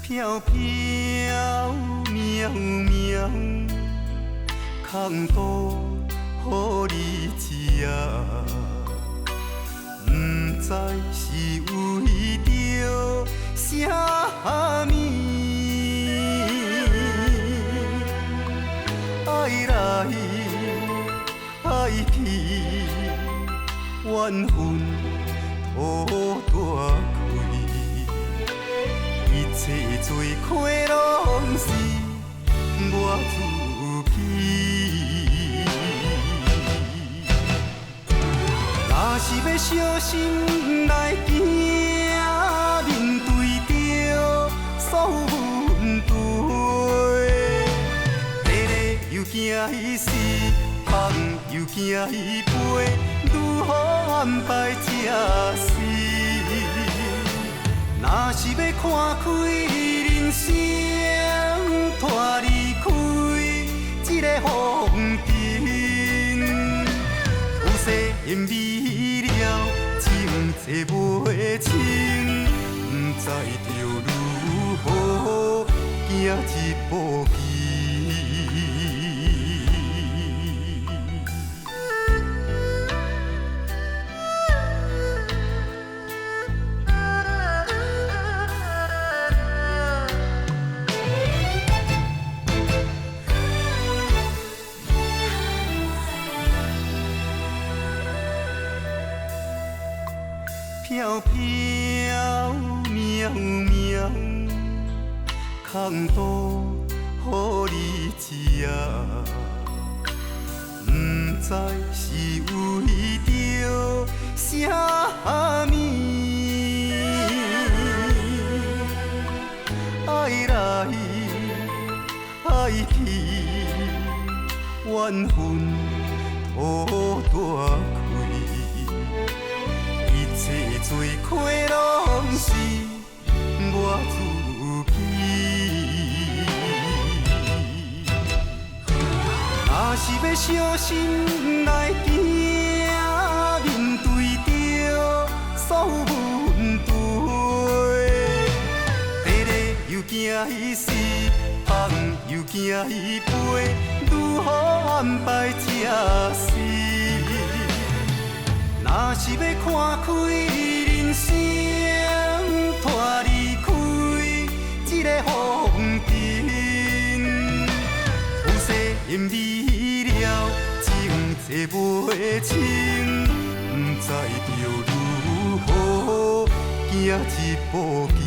飘飘渺渺，空渡予你吃，不知是为着啥物，爱来爱去，缘分土大开。一切做伙拢是我自己。若是要小心来行，面对着所有问题，日日又惊伊死，梦又惊伊飞，如何安排才是？若是要看开人生，拖离开这个风景，有些因未了，情债袂清，不知着如何行一步棋。飘飘渺渺，空渡予你吃，不知是为着啥物，爱来爱去，缘分土大开。一切做伙拢是我自己。若是要小心来行，面对着所有问题，日日又惊伊死，梦又惊伊飞，如何安排才是？若是要看开人生，拖离开这个风景，有些因未了，情债袂清，不知着如何行一步棋。